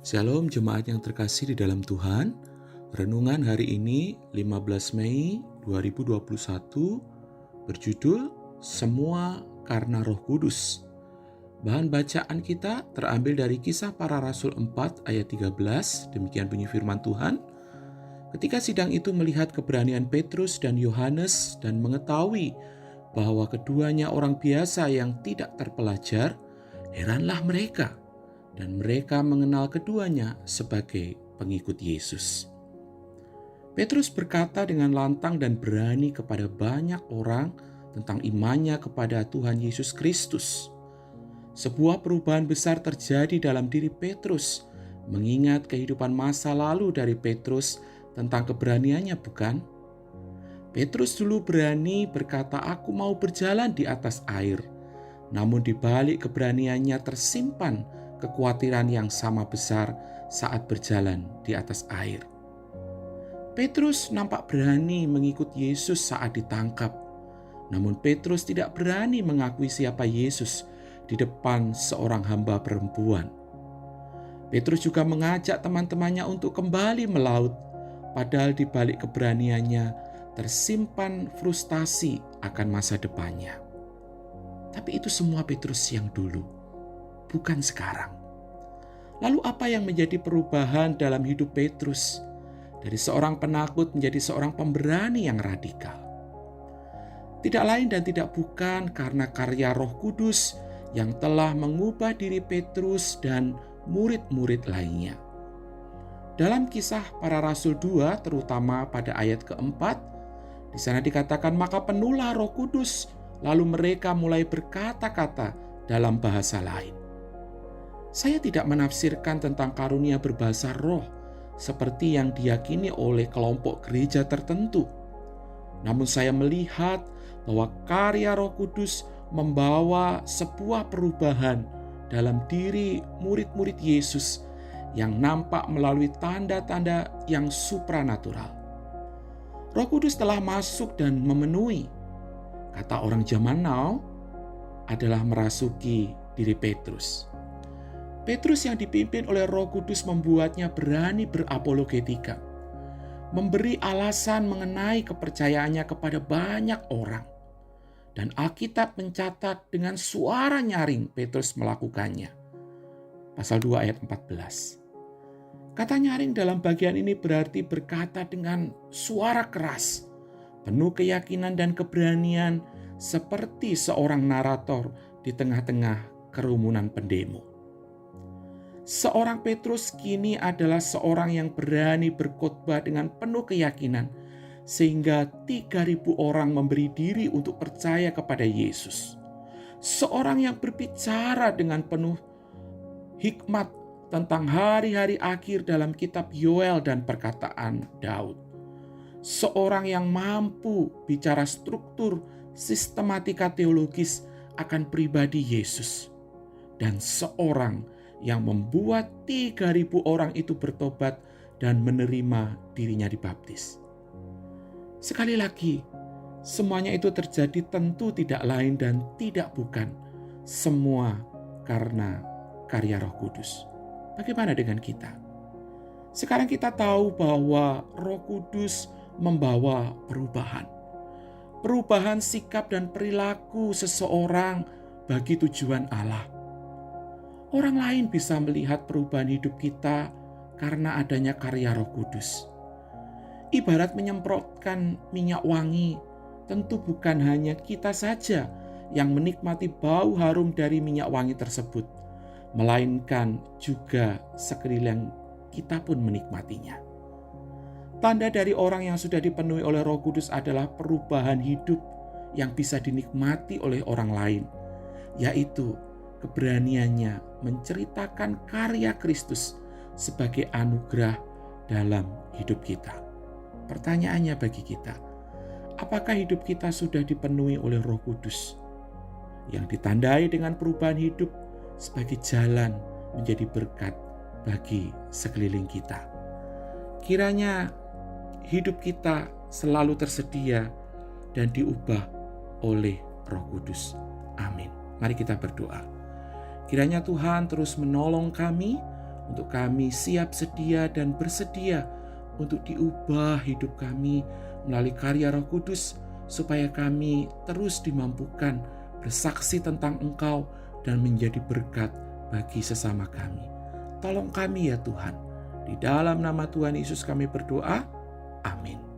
Shalom jemaat yang terkasih di dalam Tuhan. Renungan hari ini 15 Mei 2021 berjudul Semua Karena Roh Kudus. Bahan bacaan kita terambil dari Kisah Para Rasul 4 ayat 13. Demikian bunyi firman Tuhan. Ketika sidang itu melihat keberanian Petrus dan Yohanes dan mengetahui bahwa keduanya orang biasa yang tidak terpelajar, heranlah mereka. Dan mereka mengenal keduanya sebagai pengikut Yesus. Petrus berkata dengan lantang dan berani kepada banyak orang tentang imannya kepada Tuhan Yesus Kristus. Sebuah perubahan besar terjadi dalam diri Petrus, mengingat kehidupan masa lalu dari Petrus tentang keberaniannya, bukan? Petrus dulu berani berkata, "Aku mau berjalan di atas air." Namun di balik keberaniannya tersimpan kekhawatiran yang sama besar saat berjalan di atas air. Petrus nampak berani mengikut Yesus saat ditangkap. Namun Petrus tidak berani mengakui siapa Yesus di depan seorang hamba perempuan. Petrus juga mengajak teman-temannya untuk kembali melaut, padahal di balik keberaniannya tersimpan frustasi akan masa depannya. Tapi itu semua Petrus yang dulu, bukan sekarang. Lalu apa yang menjadi perubahan dalam hidup Petrus? Dari seorang penakut menjadi seorang pemberani yang radikal. Tidak lain dan tidak bukan karena karya Roh Kudus yang telah mengubah diri Petrus dan murid-murid lainnya. Dalam Kisah Para Rasul 2, terutama pada ayat keempat, di sana dikatakan, "Maka penuhlah Roh Kudus, lalu mereka mulai berkata-kata dalam bahasa lain." Saya tidak menafsirkan tentang karunia berbahasa roh seperti yang diyakini oleh kelompok gereja tertentu. Namun saya melihat bahwa karya Roh Kudus membawa sebuah perubahan dalam diri murid-murid Yesus yang nampak melalui tanda-tanda yang supranatural. Roh Kudus telah masuk dan memenuhi. Kata orang zaman now adalah merasuki diri Petrus. Petrus yang dipimpin oleh Roh Kudus membuatnya berani berapologetika, memberi alasan mengenai kepercayaannya kepada banyak orang. Dan Alkitab mencatat dengan suara nyaring Petrus melakukannya. Pasal 2 ayat 14. Kata nyaring dalam bagian ini berarti berkata dengan suara keras, penuh keyakinan dan keberanian seperti seorang narator di tengah-tengah kerumunan pendemo. Seorang Petrus kini adalah seorang yang berani berkhotbah dengan penuh keyakinan sehingga 3.000 orang memberi diri untuk percaya kepada Yesus. Seorang yang berbicara dengan penuh hikmat tentang hari-hari akhir dalam kitab Yoel dan perkataan Daud. Seorang yang mampu bicara struktur sistematika teologis akan pribadi Yesus. Dan seorang yang membuat 3.000 orang itu bertobat dan menerima dirinya dibaptis. Sekali lagi, semuanya itu terjadi tentu tidak lain dan tidak bukan. Semua karena karya Roh Kudus. Bagaimana dengan kita? Sekarang kita tahu bahwa Roh Kudus membawa perubahan. Perubahan sikap dan perilaku seseorang bagi tujuan Allah. Orang lain bisa melihat perubahan hidup kita karena adanya karya Roh Kudus. Ibarat menyemprotkan minyak wangi, tentu bukan hanya kita saja yang menikmati bau harum dari minyak wangi tersebut, melainkan juga sekeliling kita pun menikmatinya. Tanda dari orang yang sudah dipenuhi oleh Roh Kudus adalah perubahan hidup yang bisa dinikmati oleh orang lain, yaitu keberaniannya menceritakan karya Kristus sebagai anugerah dalam hidup kita. Pertanyaannya bagi kita, apakah hidup kita sudah dipenuhi oleh Roh Kudus yang ditandai dengan perubahan hidup sebagai jalan menjadi berkat bagi sekeliling kita? Kiranya hidup kita selalu tersedia dan diubah oleh Roh Kudus. Amin. Mari kita berdoa. Kiranya Tuhan terus menolong kami untuk kami siap sedia dan bersedia untuk diubah hidup kami melalui karya Roh Kudus, supaya kami terus dimampukan bersaksi tentang Engkau dan menjadi berkat bagi sesama kami. Tolong kami ya Tuhan. Di dalam nama Tuhan Yesus kami berdoa. Amin.